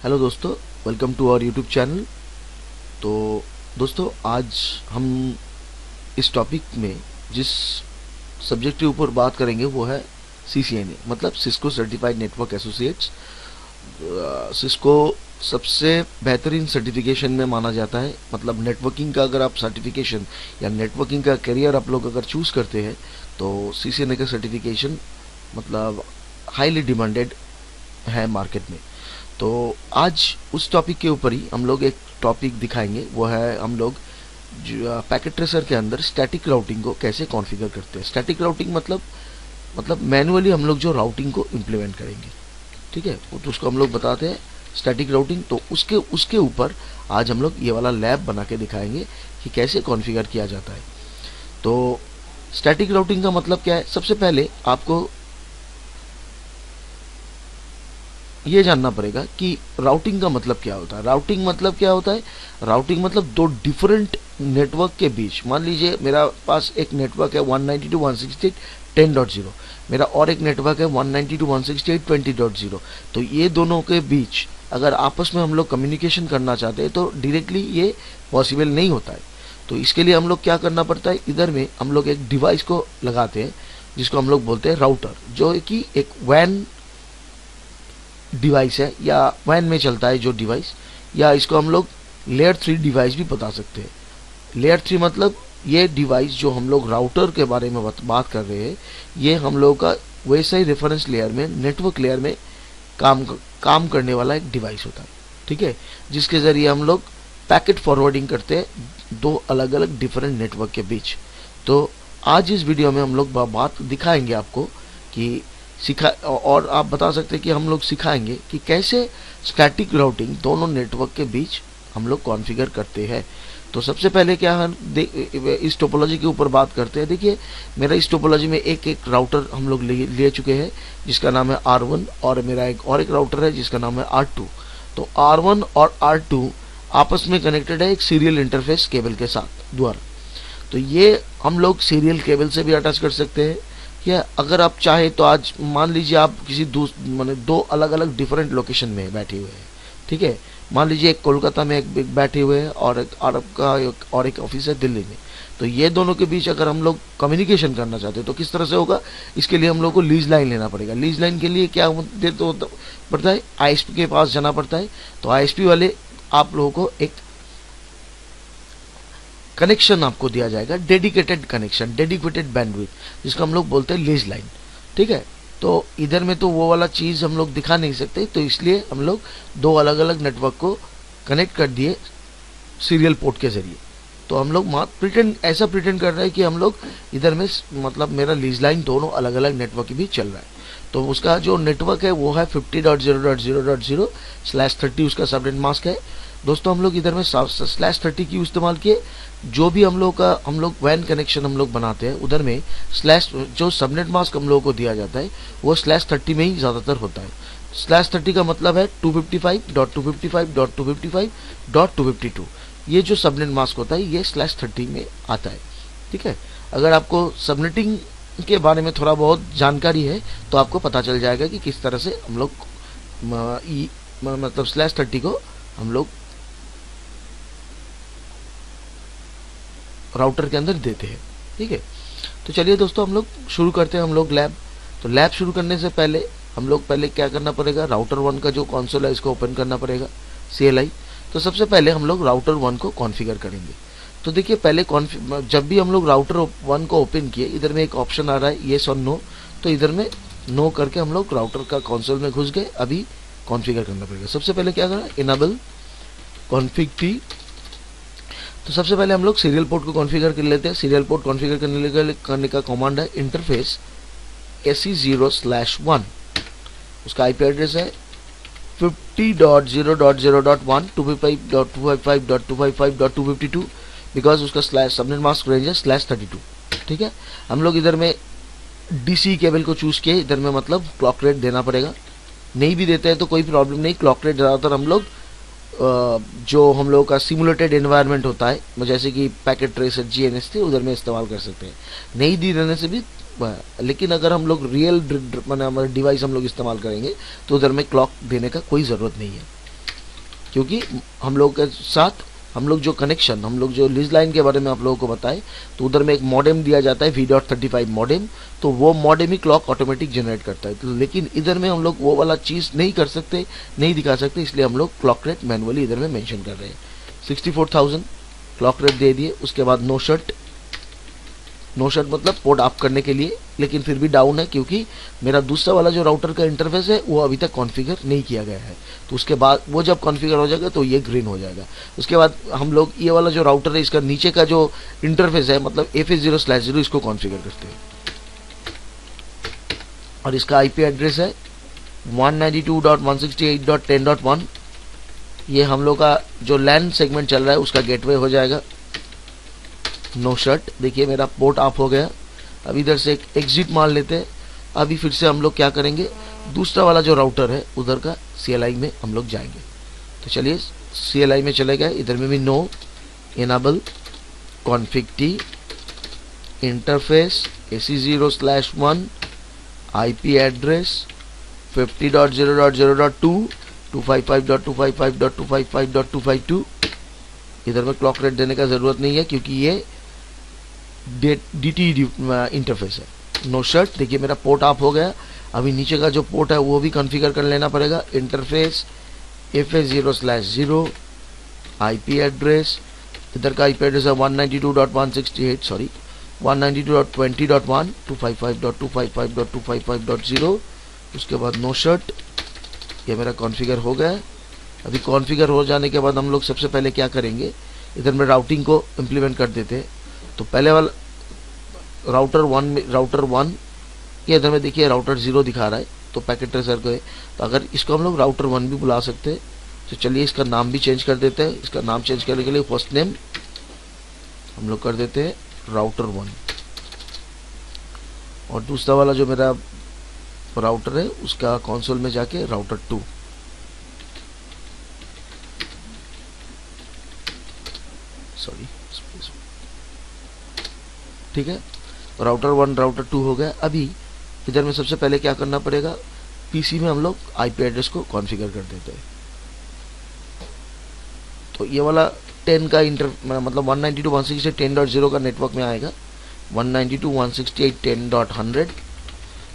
Hello दोस्तों, welcome to our YouTube channel. तो दोस्तों, आज हम इस टॉपिक में जिस सब्जेक्ट के ऊपर बात करेंगे वो है CCNA, मतलब Cisco certified network associates. Cisco सबसे बेहतरीन सर्टिफिकेशन में माना जाता है। मतलब नेटवर्किंग का अगर आप सर्टिफिकेशन या नेटवर्किंग का करियर आप लोग अगर चूज़ करते हैं तो CCNA का सर्टिफिकेशन मतलब हाईली डिमांडेड है मार्केट में। तो आज उस टॉपिक के ऊपर ही हम लोग एक टॉपिक दिखाएंगे, वो है हम लोग पैकेट ट्रेसर के अंदर स्टैटिक राउटिंग को कैसे कॉन्फ़िगर करते हैं। स्टैटिक राउटिंग मतलब मैनुअली हम लोग जो राउटिंग को इम्प्लीमेंट करेंगे, ठीक है, तो उसको हम लोग बताते हैं स्टैटिक राउटिंग। तो उसके ऊपर आज हम लोग ये वाला लैब बना के दिखाएंगे कि कैसे कॉन्फ़िगर किया जाता है। तो स्टैटिक राउटिंग का मतलब क्या है? सबसे पहले आपको ये जानना पड़ेगा कि राउटिंग का मतलब क्या होता है। राउटिंग मतलब क्या होता है? राउटिंग मतलब दो डिफरेंट नेटवर्क के बीच, मान लीजिए मेरा पास एक नेटवर्क है 192.168.10.0, मेरा और एक नेटवर्क है 192.168.20.0। तो ये दोनों के बीच अगर आपस में हम लोग कम्युनिकेशन करना चाहते हैं तो डायरेक्टली ये पॉसिबल नहीं होता है। तो इसके लिए हम लोग क्या करना पड़ता है, इधर में हम लोग एक डिवाइस को लगाते हैं जिसको हम लोग बोलते हैं राउटर, जो कि एक वैन डिवाइस है या वैन में चलता है जो डिवाइस, या इसको हम लोग लेयर 3 डिवाइस भी बता सकते हैं। लेयर 3 मतलब ये डिवाइस जो हम लोग राउटर के बारे में बात कर रहे हैं, ये हम लोग का वैसा ही रेफरेंस लेयर में, नेटवर्क लेयर में काम करने वाला एक डिवाइस होता है, ठीक है, जिसके ज़रिए हम लोग पैकेट फॉरवर्डिंग करते हैं दो अलग अलग डिफरेंट नेटवर्क के बीच। तो आज इस वीडियो में हम लोग बात दिखाएंगे आपको कि और आप बता सकते हैं कि हम लोग सिखाएंगे कि कैसे स्टैटिक राउटिंग दोनों नेटवर्क के बीच हम लोग कॉन्फ़िगर करते हैं। तो सबसे पहले क्या है, इस टोपोलॉजी के ऊपर बात करते हैं। देखिए, मेरा इस टोपोलॉजी में एक राउटर हम लोग ले चुके हैं जिसका नाम है R1, और मेरा एक राउटर है जिसका नाम है R2। तो R1 और R2 आपस में कनेक्टेड है एक सीरियल इंटरफेस केबल के साथ द्वारा। तो ये हम लोग सीरियल केबल से भी अटैच कर सकते हैं, या अगर आप चाहे तो आज मान लीजिए आप किसी दो अलग अलग डिफरेंट लोकेशन में बैठे हुए हैं, ठीक है, मान लीजिए एक कोलकाता में एक बैठे हुए हैं और एक अरब का और एक ऑफिस है दिल्ली में। तो ये दोनों के बीच अगर हम लोग कम्युनिकेशन करना चाहते हैं तो किस तरह से होगा, इसके लिए हम लोग को लीज लाइन लेना पड़ेगा। लीज लाइन के लिए क्या पड़ता है, ISP के पास जाना पड़ता है। तो ISP वाले आप लोगों को एक कनेक्शन आपको दिया जाएगा, डेडिकेटेड कनेक्शन, डेडिकेटेड बैंडविड्थ, जिसको हम लोग बोलते हैं लीज लाइन, ठीक है। तो इधर में तो वो वाला चीज़ हम लोग दिखा नहीं सकते, तो इसलिए हम लोग दो अलग अलग नेटवर्क को कनेक्ट कर दिए सीरियल पोर्ट के जरिए। तो हम लोग ऐसा प्रिटेंड कर रहे हैं कि हम लोग इधर में मतलब मेरा लीज लाइन दोनों अलग अलग नेटवर्क के बीच चल रहा है। तो उसका जो नेटवर्क है वो है 50.0.0.0/30 उसका सबनेट मास्क है। दोस्तों, हम लोग इधर में /30 की इस्तेमाल किए। जो भी हम लोग वैन कनेक्शन हम लोग बनाते हैं उधर में जो सबनेट मास्क हम लोगों को दिया जाता है वो /30 में ही ज़्यादातर होता है। /30 का मतलब है 255.255.255.252। ये जो सबनेट मास्क होता है ये /30 में आता है, ठीक है। अगर आपको सबनेटिंग के बारे में थोड़ा बहुत जानकारी है तो आपको पता चल जाएगा कि किस तरह से हम लोग मतलब /30 को हम लोग राउटर के अंदर देते हैं, ठीक है। तो चलिए दोस्तों, हम लोग शुरू करते हैं हम लोग लैब। तो लैब शुरू करने से पहले हम लोग क्या करना पड़ेगा, राउटर 1 का जो कंसोल है इसको ओपन करना पड़ेगा, CLI। तो सबसे पहले हम लोग राउटर 1 को कॉन्फ़िगर करेंगे। तो देखिए, पहले जब भी हम लोग राउटर 1 को ओपन किए, इधर में एक ऑप्शन आ रहा है येस और नो। तो इधर में नो करके हम लोग राउटर का कंसोल में घुस गए। अभी कॉन्फ़िगर करना पड़ेगा। सबसे पहले क्या करना, इनेबल कॉन्फ़िग T। तो सबसे पहले हम लोग सीरियल पोर्ट को कॉन्फ़िगर कर लेते हैं। सीरियल पोर्ट कॉन्फ़िगर करने का कमांड है इंटरफेस SE0/1। उसका IP एड्रेस है 50.0.0.1 255.255.255.252, बिकॉज उसका सबनेट मास्क रेंज है /32, ठीक है। हम लोग इधर में DC केबल को चूज़ किए, इधर में मतलब क्लॉक रेट देना पड़ेगा। नहीं भी देते हैं तो कोई प्रॉब्लम नहीं। क्लॉक रेट ज़्यादातर हम लोग जो हम लोगों का सिमुलेटेड एनवायरनमेंट होता है, जैसे कि पैकेट ट्रेसर GNS थे, उधर में इस्तेमाल कर सकते हैं। नहीं दी रहने से भी लेकिन अगर हम लोग रियल हमारा डिवाइस हम लोग इस्तेमाल करेंगे तो उधर में क्लॉक देने का कोई ज़रूरत नहीं है। क्योंकि हम लोग के साथ हम लोग जो कनेक्शन, हम लोग जो लीज लाइन के बारे में आप लोगों को बताए, तो उधर में एक मॉडेम दिया जाता है V.35 मॉडेम, तो वो मॉडेम ही क्लॉक ऑटोमेटिक जनरेट करता है। तो लेकिन इधर में हम लोग वो वाला चीज़ नहीं कर सकते, नहीं दिखा सकते, इसलिए हम लोग क्लॉक रेट मैनुअली इधर में मेंशन कर रहे हैं। 64,000 क्लॉक रेट दे दिए। उसके बाद नो शट मतलब पोर्ट ऑफ करने के लिए, लेकिन फिर भी डाउन है क्योंकि मेरा दूसरा वाला जो राउटर का इंटरफेस है वो अभी तक कॉन्फ़िगर नहीं किया गया है। तो उसके बाद वो जब कॉन्फ़िगर हो जाएगा तो ये ग्रीन हो जाएगा। उसके बाद हम लोग ये वाला जो राउटर है इसका नीचे का जो इंटरफेस है मतलब FA0/0 इसको कॉन्फ़िगर करते हैं, और इसका IP एड्रेस है 192.168.10.1। ये हम लोग का जो लैन सेगमेंट चल रहा है उसका गेटवे हो जाएगा। नो शट, देखिए मेरा पोर्ट ऑफ हो गया। अब इधर से एक एग्जिट मार लेते हैं। अभी फिर से हम लोग क्या करेंगे, दूसरा वाला जो राउटर है उधर का CLI में हम लोग जाएंगे। तो चलिए CLI में चले गए। इधर में भी no enable config t interface AC0/1 IP address 50.0.0.2 255.255.255.252। इधर में क्लॉक रेट देने का ज़रूरत नहीं है क्योंकि ये DT इंटरफेस है। नो शट, देखिए मेरा पोर्ट ऑफ हो गया। अभी नीचे का जो पोर्ट है वो भी कॉन्फ़िगर कर लेना पड़ेगा। इंटरफेस FA0/0 IP एड्रेस, इधर का IP एड्रेस है 192.20.255.255.255.0। उसके बाद नो शट, ये मेरा कॉन्फ़िगर हो गया। अभी कॉन्फ़िगर हो जाने के बाद हम लोग सबसे पहले क्या करेंगे, इधर में राउटिंग को इम्प्लीमेंट कर देते हैं। तो पहले वाला राउटर 1 ये इधर में देखिए राउटर 0 दिखा रहा है, तो पैकेट ट्रेसर को है। तो अगर इसको हम लोग राउटर 1 भी बुला सकते हैं, तो चलिए इसका नाम भी चेंज कर देते हैं। इसका नाम चेंज करने के लिए फर्स्ट नेम हम लोग कर देते हैं राउटर 1, और दूसरा वाला जो मेरा राउटर है उसका कंसोल में जाके राउटर 2। सॉरी, ठीक है, राउटर 1 राउटर 2 हो गया। अभी इधर में सबसे पहले क्या करना पड़ेगा, PC में हम लोग IP एड्रेस को कॉन्फ़िगर कर देते हैं। तो ये वाला 10 का मतलब 192.168.10.0 का नेटवर्क में आएगा। 192.168.10.100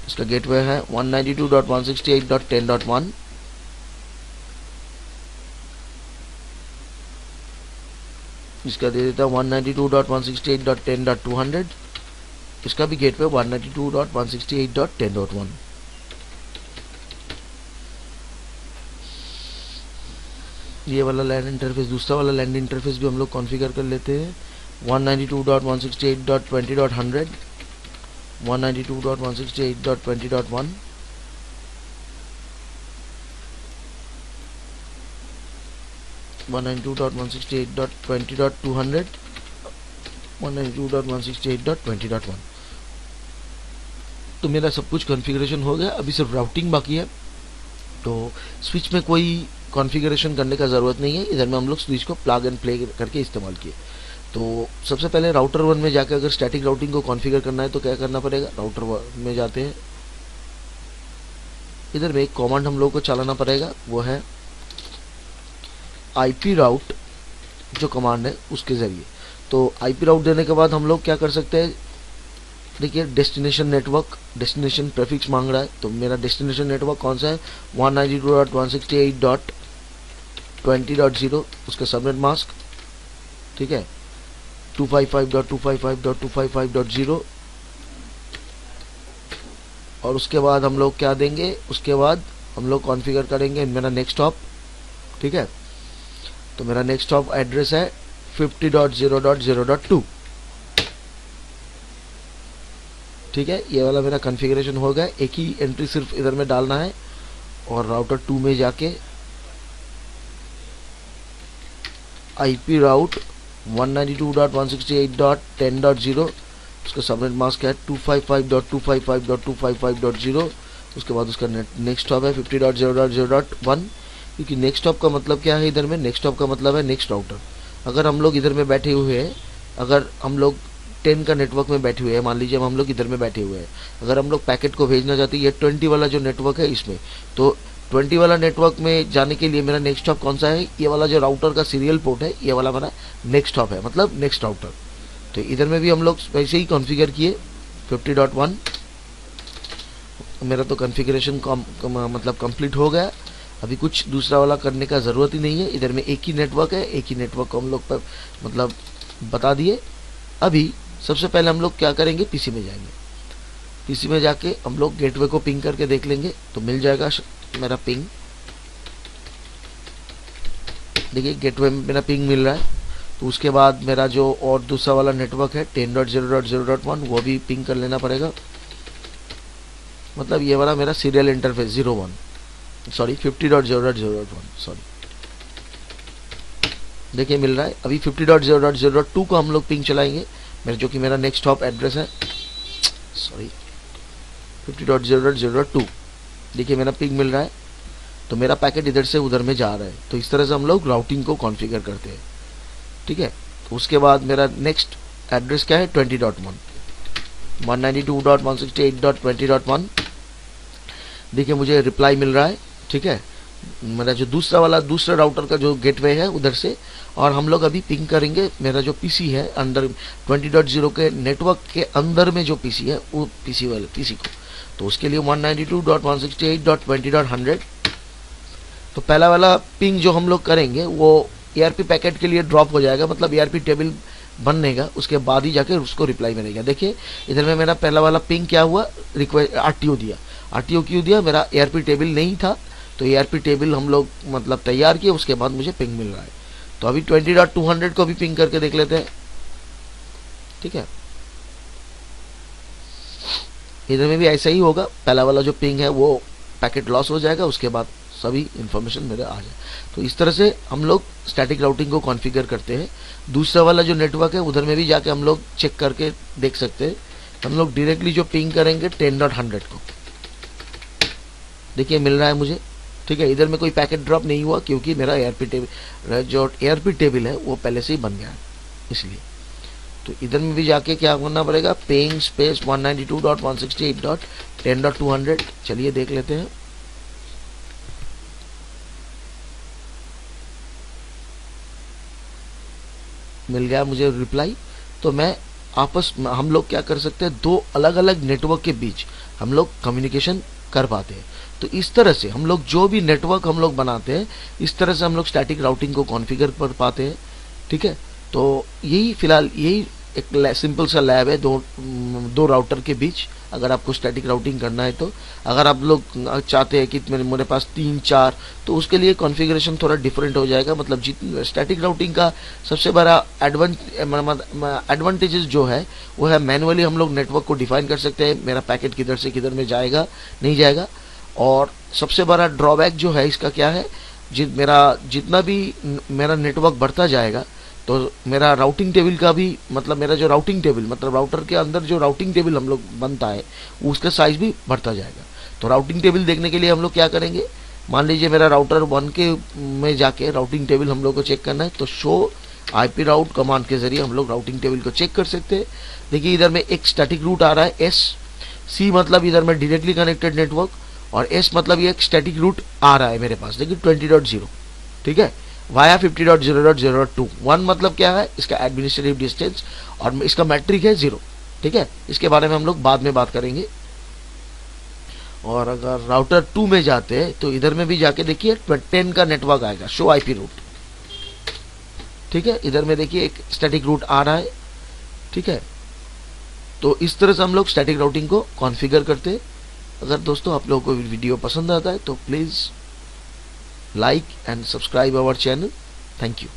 इसका गेटवे है। 192.168.10.1 इसका दे देता है 192.168.10.200। इसका भी गेटवे 192.168.10.1। ये वाला लैंड इंटरफेस, दूसरा वाला लैंड इंटरफेस भी हम लोग कॉन्फ़िगर कर लेते हैं। 192.168.20.100 192.168.20.1 192.168.20.200 192.168.20.1। तो मेरा सब कुछ कॉन्फ़िगरेशन हो गया। अभी सिर्फ राउटिंग बाकी है। तो स्विच में कोई कॉन्फ़िगरेशन करने का ज़रूरत नहीं है। इधर में हम लोग स्विच को प्लग एंड प्ले करके इस्तेमाल किए। तो सबसे पहले राउटर 1 में जाकर अगर स्टैटिक राउटिंग को कॉन्फ़िगर करना है तो क्या करना पड़ेगा, राउटर 1 में जाते हैं। इधर में एक कमांड हम लोग को चलाना पड़ेगा, वो है IP राउट जो कमांड है उसके ज़रिए। तो IP राउट देने के बाद हम लोग क्या कर सकते हैं, देखिए डेस्टिनेशन नेटवर्क, डेस्टिनेशन प्रीफिक्स मांग रहा है। तो मेरा डेस्टिनेशन नेटवर्क कौन सा है, 192.168.20.0 उसका सबनेट मास्क, ठीक है, 255.255.255.0। और उसके बाद हम लोग क्या देंगे, उसके बाद हम लोग कॉन्फ़िगर करेंगे मेरा नेक्स्ट हॉप, ठीक है। तो मेरा नेक्स्ट हॉप एड्रेस है 50.0.0.2, ठीक है। ये वाला मेरा कॉन्फ़िगरेशन हो गया। एक ही एंट्री सिर्फ इधर में डालना है और राउटर 2 में जाके IP राउट 192.168.10.0 उसका सबनेट मास्क है 255.255.255.0। उसके बाद उसका नेक्स्ट हॉप है 50.0.0.1, क्योंकि नेक्स्ट हॉप का मतलब क्या है, इधर में नेक्स्ट हॉप का मतलब है नेक्स्ट राउटर। अगर हम लोग इधर में बैठे हुए हैं, अगर हम लोग 10 का नेटवर्क में बैठे हुए हैं, मान लीजिए हम लोग इधर में बैठे हुए हैं, अगर हम लोग पैकेट को भेजना चाहते हैं ये 20 वाला जो नेटवर्क है इसमें, तो 20 वाला नेटवर्क में जाने के लिए मेरा नेक्स्ट हॉप कौन सा है, ये वाला जो राउटर का सीरियल पोर्ट है, ये वाला मेरा नेक्स्ट हॉप है, मतलब नेक्स्ट राउटर। तो इधर में भी हम लोग वैसे ही कॉन्फ़िगर किए 50.1। मेरा तो कॉन्फ़िगरेशन मतलब कंप्लीट हो गया। अभी कुछ दूसरा वाला करने का ज़रूरत ही नहीं है। इधर में एक ही नेटवर्क है, एक ही नेटवर्क को हम लोग पर मतलब बता दिए। अभी सबसे पहले हम लोग क्या करेंगे, पीसी में जाएंगे। पीसी में जाके हम लोग गेटवे को पिंग करके देख लेंगे, तो मिल जाएगा मेरा पिंग। देखिए गेटवे में मेरा पिंग मिल रहा है। तो उसके बाद मेरा जो और दूसरा वाला नेटवर्क है 10.0.0.1 वो भी पिंग कर लेना पड़ेगा। मतलब ये वाला मेरा सीरियल इंटरफेस 50.0.0.1 सॉरी, देखिए मिल रहा है। अभी 50.0.0.2 को हम लोग पिंग चलाएंगे, मेरा जो कि मेरा नेक्स्ट हॉप एड्रेस है, सॉरी 50.0.0.2। देखिए मेरा पिंग मिल रहा है, तो मेरा पैकेट इधर से उधर में जा रहा है। तो इस तरह से हम लोग राउटिंग को कॉन्फ़िगर करते हैं, ठीक है। तो उसके बाद मेरा नेक्स्ट एड्रेस क्या है 20.1 192.168.20.1। देखिए मुझे रिप्लाई मिल रहा है, ठीक है। मेरा जो दूसरा राउटर का जो गेटवे है उधर से, और हम लोग अभी पिंग करेंगे मेरा जो पीसी है अंदर 20.0 के नेटवर्क के अंदर में जो पीसी है वो पीसी को। तो उसके लिए 192.168.20.100। तो पहला वाला पिंग जो हम लोग करेंगे वो ARP पैकेट के लिए ड्रॉप हो जाएगा, मतलब ARP टेबल बननेगा, उसके बाद ही जाके उसको रिप्लाई मिलेगा। देखिए इधर में मेरा पहला वाला पिंग क्या हुआ, रिक्वेस्ट RTO दिया। RTO क्यों दिया, मेरा ARP टेबल नहीं था, तो ARP टेबल हम लोग मतलब तैयार किए, उसके बाद मुझे पिंग मिल रहा है। तो अभी 20.200 को भी पिंग करके देख लेते हैं, ठीक है। इधर में भी ऐसा ही होगा, पहला वाला जो पिंग है वो पैकेट लॉस हो जाएगा, उसके बाद सभी इंफॉर्मेशन मेरे आ जाए। तो इस तरह से हम लोग स्टैटिक राउटिंग को कॉन्फ़िगर करते हैं। दूसरा वाला जो नेटवर्क है उधर में भी जाके हम लोग चेक करके देख सकते हैं। हम लोग डायरेक्टली जो पिंग करेंगे 10.100 को, देखिए मिल रहा है मुझे, ठीक है। इधर में कोई पैकेट ड्रॉप नहीं हुआ क्योंकि मेरा ARP टेबल है वो पहले से ही बन गया है, इसलिए। तो इधर में भी जाके क्या करना पड़ेगा, पिंग स्पेस 192.168.10.200। चलिए देख लेते हैं। मिल गया मुझे रिप्लाई। तो मैं आपस में हम लोग क्या कर सकते हैं, दो अलग अलग नेटवर्क के बीच हम लोग कम्युनिकेशन कर पाते हैं। तो इस तरह से हम लोग जो भी नेटवर्क हम लोग बनाते हैं, इस तरह से हम लोग स्टैटिक राउटिंग को कॉन्फ़िगर कर पाते हैं, ठीक है। तो यही फिलहाल यही एक सिंपल सा लैब है दो राउटर के बीच। अगर आपको स्टैटिक राउटिंग करना है, तो अगर आप लोग चाहते हैं कि मेरे पास 3-4, तो उसके लिए कॉन्फ़िगरेशन थोड़ा डिफरेंट हो जाएगा। मतलब स्टैटिक राउटिंग का सबसे बड़ा एडवांटेजेस जो है वो है मैनुअली हम लोग नेटवर्क को डिफाइन कर सकते हैं, मेरा पैकेट किधर से किधर में जाएगा नहीं जाएगा। और सबसे बड़ा ड्रॉबैक जो है इसका क्या है, जितना भी मेरा नेटवर्क बढ़ता जाएगा, तो मेरा राउटिंग टेबल का भी मतलब मेरा जो राउटिंग टेबल मतलब राउटर के अंदर जो राउटिंग टेबल हम लोग बनता है उसका साइज भी बढ़ता जाएगा। तो राउटिंग टेबल देखने के लिए हम लोग क्या करेंगे, मान लीजिए मेरा राउटर 1 के में जाके राउटिंग टेबल हम लोग को चेक करना है, तो शो IP राउट कमांड के जरिए हम लोग राउटिंग टेबल को चेक कर सकते हैं। देखिए इधर में एक स्टैटिक रूट आ रहा है SC, मतलब इधर में डायरेक्टली कनेक्टेड नेटवर्क, और S मतलब ये एक स्टैटिक रूट आ रहा है मेरे पास, देखिए 20.0, ठीक है, वाया 50.0.0.2। 1 मतलब क्या है, इसका एडमिनिस्ट्रेटिव डिस्टेंस, और इसका मैट्रिक है 0, ठीक है। इसके बारे में हम लोग बाद में बात करेंगे। और अगर राउटर 2 में जाते हैं तो इधर में भी जाके देखिए 10 का नेटवर्क आएगा, शो IP रूट, ठीक है। इधर में देखिए एक स्टैटिक रूट आ रहा है, ठीक है। तो इस तरह से हम लोग स्टैटिक राउटिंग को कॉन्फ़िगर करते हैं। अगर दोस्तों आप लोगों को वीडियो पसंद आता है तो please like and subscribe our channel. Thank you.